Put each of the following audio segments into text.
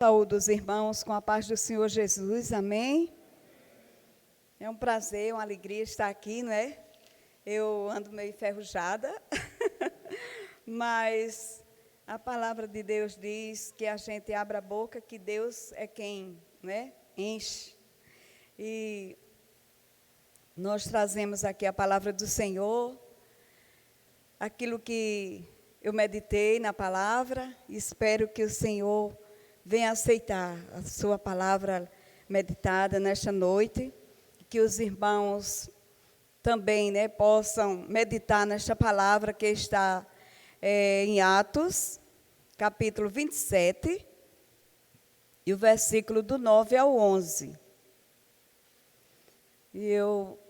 Saúdo os irmãos com a paz do Senhor Jesus, amém? É um prazer, uma alegria estar aqui, não é? Eu ando meio enferrujada, mas a palavra de Deus diz que a gente abra a boca, que Deus é quem, né, enche. E nós trazemos aqui a palavra do Senhor, aquilo que eu meditei na palavra, e espero que o Senhor venha aceitar a sua palavra meditada nesta noite, que os irmãos também, né, possam meditar nesta palavra que está em Atos, capítulo 27, e o versículo do 9 ao 11. E eu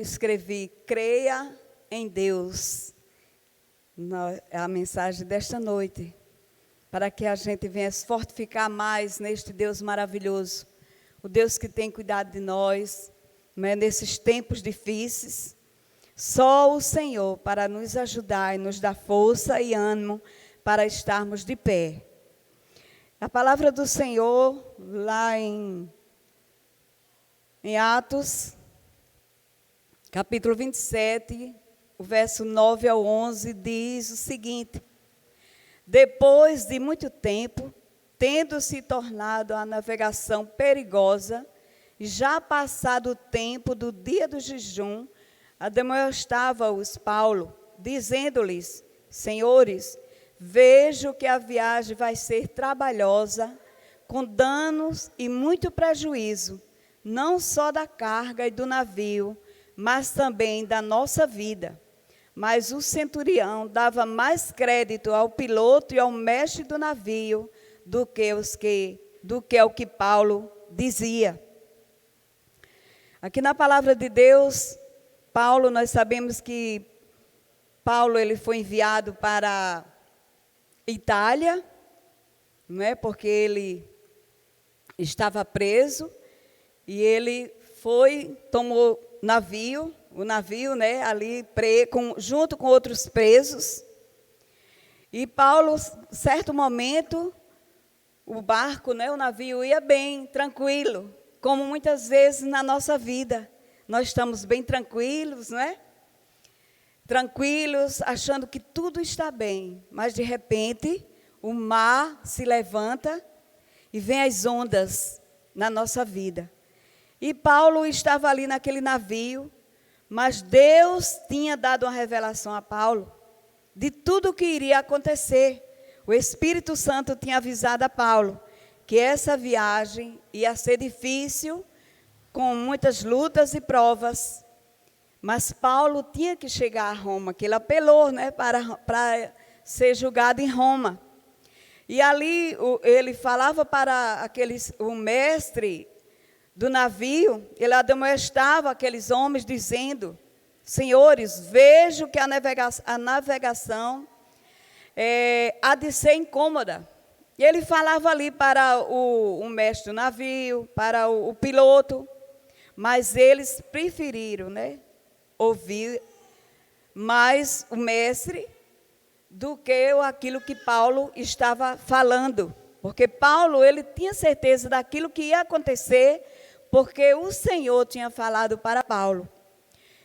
escrevi, creia em Deus, a mensagem desta noite, para que a gente venha se fortificar mais neste Deus maravilhoso, o Deus que tem cuidado de nós, né, nesses tempos difíceis. Só o Senhor para nos ajudar e nos dar força e ânimo para estarmos de pé. A palavra do Senhor, lá em Atos, capítulo 27, o verso 9 ao 11, diz o seguinte: depois de muito tempo, tendo se tornado a navegação perigosa, já passado o tempo do dia do jejum, admoestava-os Paulo, dizendo-lhes: Senhores, vejo que a viagem vai ser trabalhosa, com danos e muito prejuízo, não só da carga e do navio, mas também da nossa vida. Mas o centurião dava mais crédito ao piloto e ao mestre do navio do que ao que Paulo dizia. Aqui na palavra de Deus, Paulo, nós sabemos que Paulo ele foi enviado para Itália, não é? Porque ele estava preso e ele tomou o navio, né, ali junto com outros presos. E Paulo, certo momento, o barco, né, o navio ia bem, tranquilo, como muitas vezes na nossa vida. Nós estamos bem tranquilos, não é? Tranquilos, achando que tudo está bem, mas de repente o mar se levanta e vem as ondas na nossa vida. E Paulo estava ali naquele navio, mas Deus tinha dado uma revelação a Paulo de tudo o que iria acontecer. O Espírito Santo tinha avisado a Paulo que essa viagem ia ser difícil, com muitas lutas e provas, mas Paulo tinha que chegar a Roma, que ele apelou, né, para ser julgado em Roma. E ali ele falava para o mestre do navio, ele admoestava aqueles homens dizendo: Senhores, vejo que a navegação há de ser incômoda. E ele falava ali para o mestre do navio, para o piloto, mas eles preferiram, né, ouvir mais o mestre do que aquilo que Paulo estava falando. Porque Paulo, ele tinha certeza daquilo que ia acontecer, porque o Senhor tinha falado para Paulo.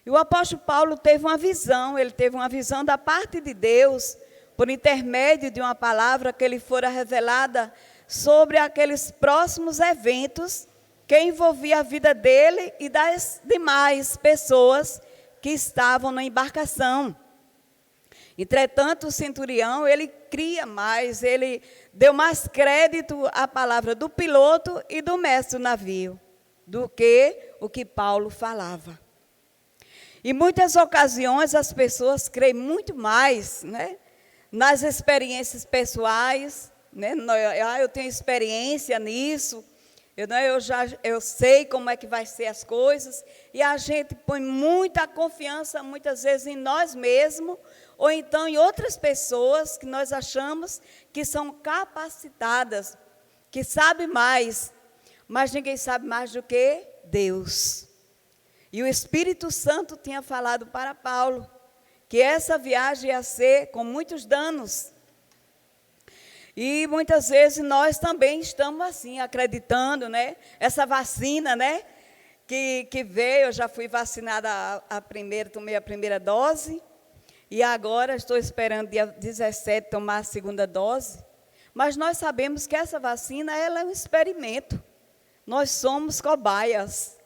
E o apóstolo Paulo teve uma visão da parte de Deus, por intermédio de uma palavra que lhe fora revelada sobre aqueles próximos eventos que envolvia a vida dele e das demais pessoas que estavam na embarcação. Entretanto, o centurião, ele cria mais, ele deu mais crédito à palavra do piloto e do mestre do navio, do que o que Paulo falava. Em muitas ocasiões, as pessoas creem muito mais, né, nas experiências pessoais, né? Eu tenho experiência nisso, eu sei como é que vai ser as coisas, e a gente põe muita confiança, muitas vezes, em nós mesmos, ou então em outras pessoas que nós achamos que são capacitadas, que sabem mais, mas ninguém sabe mais do que Deus. E o Espírito Santo tinha falado para Paulo que essa viagem ia ser com muitos danos. E muitas vezes nós também estamos assim, acreditando, né? Essa vacina, né? Que veio, eu já fui vacinada tomei a primeira dose, e agora estou esperando dia 17 tomar a segunda dose. Mas nós sabemos que essa vacina, ela é um experimento. Nós somos cobaias,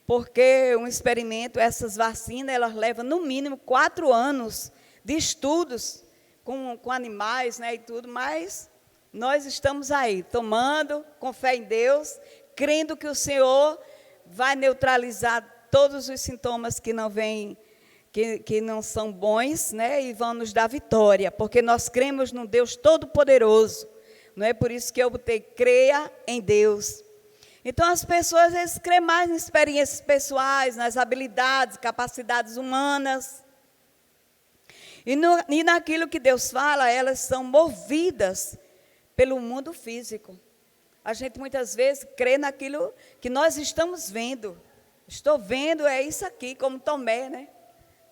porque um experimento, essas vacinas, elas levam no mínimo 4 anos de estudos com animais, né, e tudo, mas nós estamos aí, tomando, com fé em Deus, crendo que o Senhor vai neutralizar todos os sintomas que não vêm, que não são bons, né, e vão nos dar vitória, porque nós cremos num Deus Todo-Poderoso. Não é por isso que eu botei, creia em Deus. Então, as pessoas, eles creem mais em experiências pessoais, nas habilidades, capacidades humanas. E naquilo que Deus fala, elas são movidas pelo mundo físico. A gente, muitas vezes, crê naquilo que nós estamos vendo. Estou vendo, é isso aqui, como Tomé, né?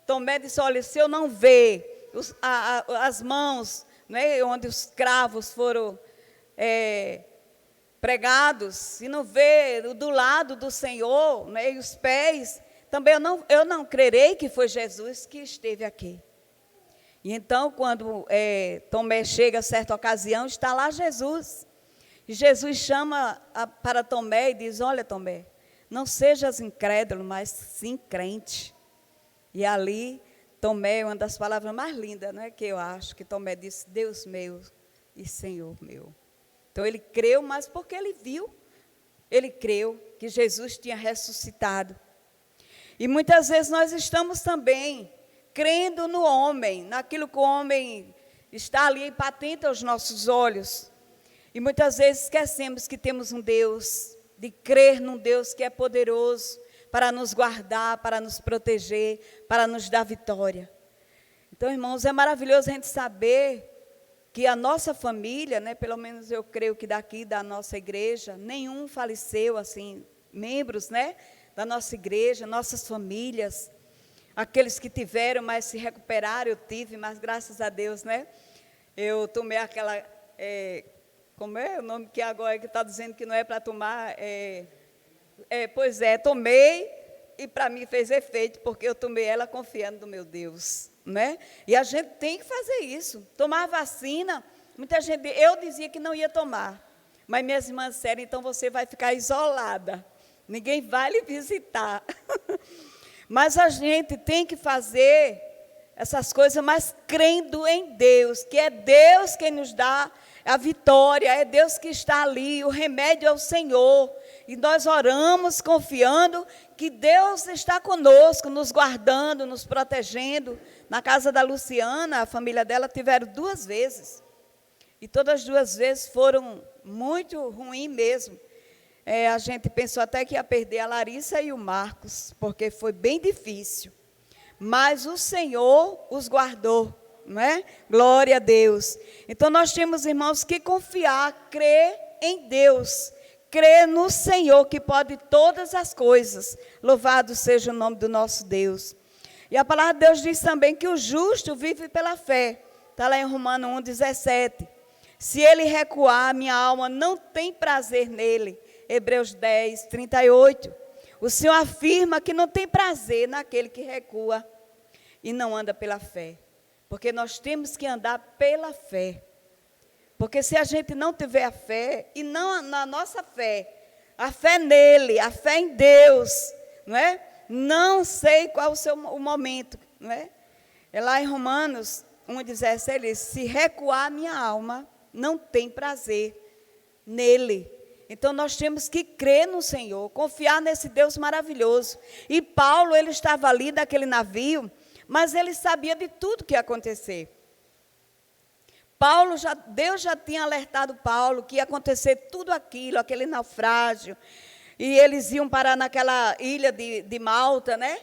Tomé disse, olha, se eu não ver as mãos, né, onde os cravos foram pregados, se não ver do lado do Senhor, né, e os pés, também eu não crerei que foi Jesus que esteve aqui. E então, quando Tomé chega a certa ocasião, está lá Jesus. E Jesus chama para Tomé e diz, olha, Tomé, não sejas incrédulo, mas sim crente. E ali, Tomé, uma das palavras mais lindas, né, que eu acho, que Tomé disse, Deus meu e Senhor meu. Então, ele creu, mas porque ele viu, ele creu que Jesus tinha ressuscitado. E muitas vezes nós estamos também crendo no homem, naquilo que o homem está ali patente aos nossos olhos. E muitas vezes esquecemos que temos um Deus, de crer num Deus que é poderoso para nos guardar, para nos proteger, para nos dar vitória. Então, irmãos, é maravilhoso a gente saber que a nossa família, né, pelo menos eu creio que daqui da nossa igreja, nenhum faleceu, assim, membros, né, da nossa igreja, nossas famílias, aqueles que tiveram, mas se recuperaram, eu tive, mas graças a Deus, né, eu tomei aquela, como é o nome que agora que está dizendo que não é para tomar, pois é, tomei e para mim fez efeito, porque eu tomei ela confiando no meu Deus. Né? E a gente tem que fazer isso, tomar vacina. Muita gente, eu dizia que não ia tomar, mas minhas irmãs disseram, então você vai ficar isolada, ninguém vai lhe visitar. Mas a gente tem que fazer essas coisas, mas crendo em Deus, que é Deus quem nos dá a vitória, é Deus que está ali, o remédio é o Senhor. E nós oramos confiando que Deus está conosco, nos guardando, nos protegendo. Na casa da Luciana, a família dela tiveram 2 vezes. E todas as 2 vezes foram muito ruins mesmo. A gente pensou até que ia perder a Larissa e o Marcos, porque foi bem difícil. Mas o Senhor os guardou, não é? Glória a Deus. Então nós temos, irmãos, que confiar, crer em Deus. Crer no Senhor que pode todas as coisas. Louvado seja o nome do nosso Deus. E a palavra de Deus diz também que o justo vive pela fé. Está lá em Romanos 1,17. Se ele recuar, minha alma não tem prazer nele. Hebreus 10, 38. O Senhor afirma que não tem prazer naquele que recua e não anda pela fé. Porque nós temos que andar pela fé. Porque se a gente não tiver a fé, e não na nossa fé, a fé nele, a fé em Deus, não é? Não sei qual o momento, não é? É lá em Romanos 1,17, ele diz, se recuar minha alma, não tem prazer nele. Então, nós temos que crer no Senhor, confiar nesse Deus maravilhoso. E Paulo, ele estava ali naquele navio, mas ele sabia de tudo que ia acontecer. Deus já tinha alertado Paulo que ia acontecer tudo aquilo, aquele naufrágio. E eles iam parar naquela ilha de Malta, né?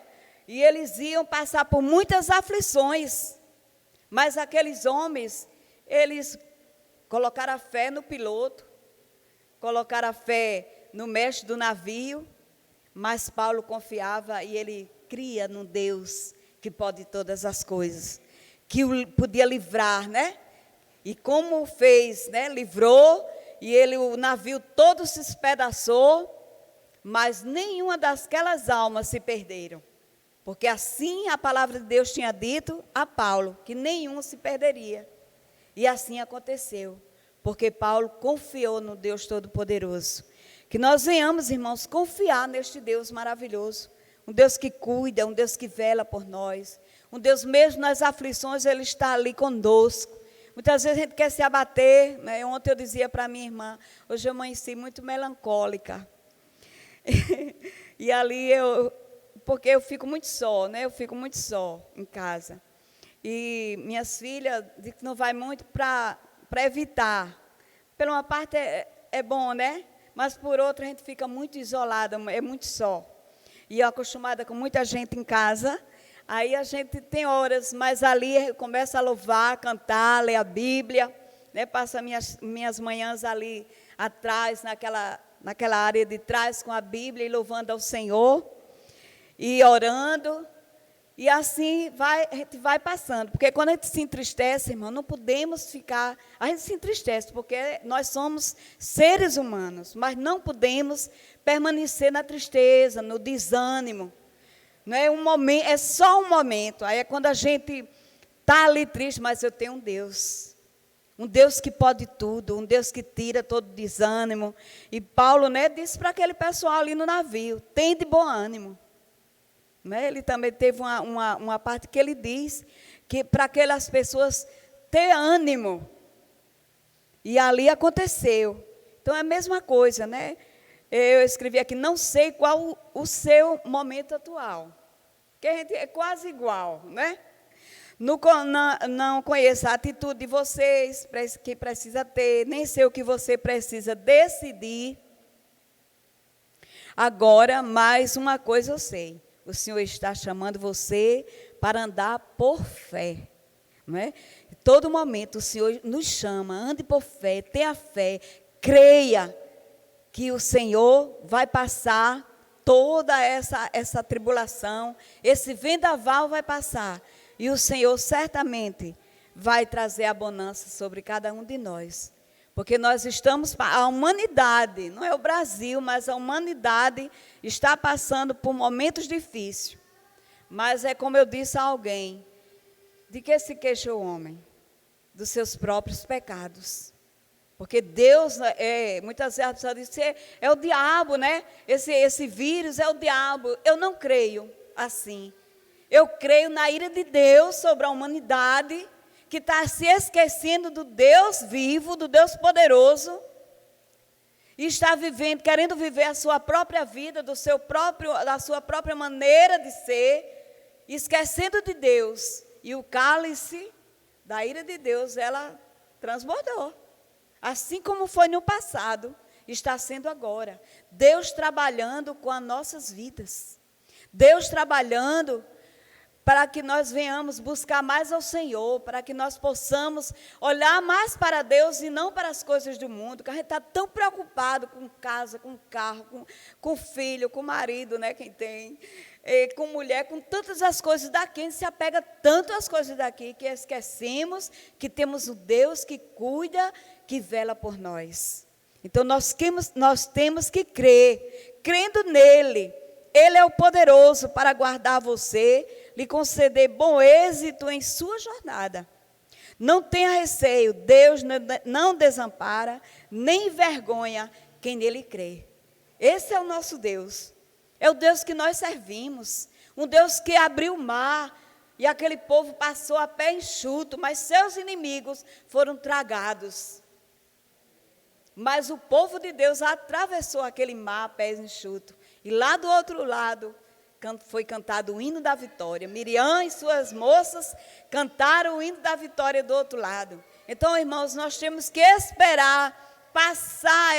E eles iam passar por muitas aflições. Mas aqueles homens, eles colocaram a fé no piloto, colocaram a fé no mestre do navio, mas Paulo confiava e ele cria num Deus que pode todas as coisas, que o podia livrar, né? E como fez, né, livrou, e o navio todo se espedaçou, mas nenhuma daquelas almas se perderam. Porque assim a palavra de Deus tinha dito a Paulo, que nenhum se perderia. E assim aconteceu, porque Paulo confiou no Deus Todo-Poderoso. Que nós venhamos, irmãos, confiar neste Deus maravilhoso, um Deus que cuida, um Deus que vela por nós, um Deus mesmo nas aflições, Ele está ali conosco. Muitas vezes a gente quer se abater, né? Ontem eu dizia para minha irmã, hoje eu amanheci muito melancólica. E ali porque eu fico muito só, né? Eu fico muito só em casa. E minhas filhas dizem que não vai muito para evitar. Por uma parte é bom, né? Mas por outra a gente fica muito isolada, é muito só. E eu acostumada com muita gente em casa, aí a gente tem horas, mas ali começa a louvar, cantar, ler a Bíblia, né? Passa minhas manhãs ali atrás, naquela área de trás com a Bíblia e louvando ao Senhor, e orando, e assim a gente vai passando, porque quando a gente se entristece, irmão, não podemos ficar, a gente se entristece, porque nós somos seres humanos, mas não podemos permanecer na tristeza, no desânimo, não é um momento, é só um momento, aí é quando a gente está ali triste, mas eu tenho um Deus que pode tudo, um Deus que tira todo desânimo, e Paulo, né, disse para aquele pessoal ali no navio, tem de bom ânimo. Ele também teve uma parte que ele diz que para aquelas pessoas ter ânimo. E ali aconteceu. Então é a mesma coisa, né? Eu escrevi aqui, não sei qual o seu momento atual. Que a gente é quase igual, né? Não conheço a atitude de vocês, que precisa ter, nem sei o que você precisa decidir. Agora, mais uma coisa eu sei. O Senhor está chamando você para andar por fé. Não é? Em todo momento o Senhor nos chama, ande por fé, tenha fé, creia que o Senhor vai passar toda essa tribulação, esse vendaval vai passar. E o Senhor certamente vai trazer a bonança sobre cada um de nós. Porque nós estamos, a humanidade, não é o Brasil, mas a humanidade está passando por momentos difíceis. Mas é como eu disse a alguém, de que se queixa o homem? Dos seus próprios pecados. Porque Deus, muitas vezes a pessoa diz, é o diabo, né? Esse vírus é o diabo. Eu não creio assim. Eu creio na ira de Deus sobre a humanidade, que está se esquecendo do Deus vivo, do Deus poderoso, e está vivendo, querendo viver a sua própria vida, da sua própria maneira de ser, esquecendo de Deus. E o cálice da ira de Deus, ela transbordou. Assim como foi no passado, está sendo agora. Deus trabalhando com as nossas vidas. Deus trabalhando para que nós venhamos buscar mais ao Senhor, para que nós possamos olhar mais para Deus e não para as coisas do mundo, que a gente está tão preocupado com casa, com carro, com filho, com marido, né, quem tem, com mulher, com tantas as coisas daqui, a gente se apega tanto às coisas daqui, que esquecemos que temos um Deus que cuida, que vela por nós. Então, nós temos que crer, crendo nele. Ele é o poderoso para guardar você, lhe conceder bom êxito em sua jornada. Não tenha receio, Deus não desampara, nem envergonha quem nele crê. Esse é o nosso Deus. É o Deus que nós servimos. Um Deus que abriu o mar e aquele povo passou a pé enxuto, mas seus inimigos foram tragados. Mas o povo de Deus atravessou aquele mar a pé enxuto. E lá do outro lado foi cantado o hino da vitória. Miriam e suas moças cantaram o hino da vitória do outro lado. Então, irmãos, nós temos que esperar passar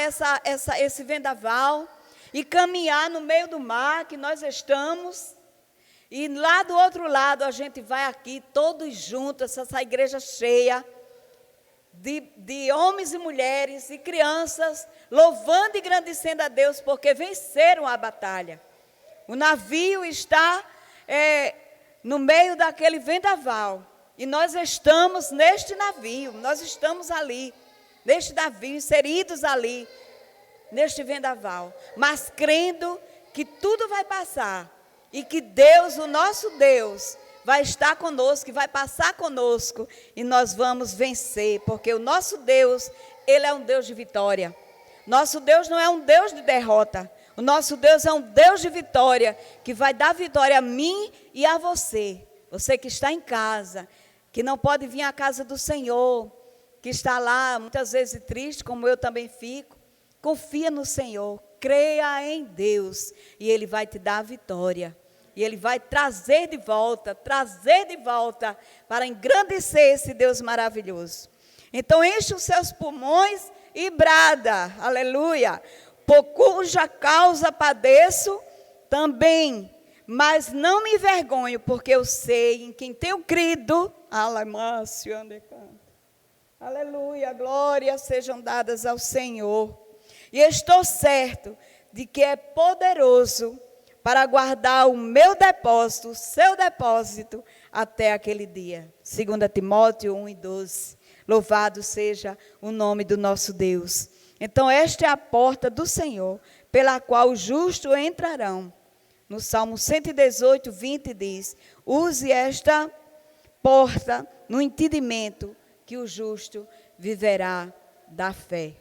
esse vendaval e caminhar no meio do mar que nós estamos. E lá do outro lado a gente vai aqui todos juntos, essa igreja cheia de homens e mulheres e crianças, louvando e engrandecendo a Deus, porque venceram a batalha. O navio está no meio daquele vendaval, E nós estamos neste navio, nós estamos ali, neste navio, inseridos ali, neste vendaval. Mas crendo que tudo vai passar e que Deus, o nosso Deus, vai estar conosco, e vai passar conosco e nós vamos vencer, porque o nosso Deus, Ele é um Deus de vitória. Nosso Deus não é um Deus de derrota. O nosso Deus é um Deus de vitória, que vai dar vitória a mim e a você. Você que está em casa, que não pode vir à casa do Senhor, que está lá muitas vezes triste, como eu também fico. Confia no Senhor, creia em Deus e Ele vai te dar a vitória. E Ele vai trazer de volta para engrandecer esse Deus maravilhoso. Então enche os seus pulmões e brada, aleluia, por cuja causa padeço também, mas não me envergonho, porque eu sei em quem tenho crido, aleluia, glórias sejam dadas ao Senhor. E estou certo de que é poderoso para guardar o meu depósito, o seu depósito, até aquele dia. 2 Timóteo 1:12. Louvado seja o nome do nosso Deus. Então, esta é a porta do Senhor, pela qual os justos entrarão. No Salmo 118, 20 diz: use esta porta no entendimento que o justo viverá da fé.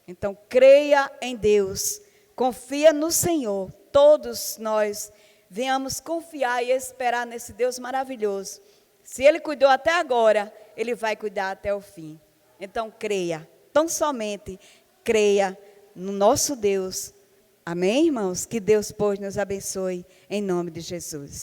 Então, creia em Deus, confia no Senhor. Todos nós venhamos confiar e esperar nesse Deus maravilhoso. Se Ele cuidou até agora, Ele vai cuidar até o fim. Então, creia, tão somente creia no nosso Deus. Amém, irmãos? Que Deus, pois, nos abençoe em nome de Jesus.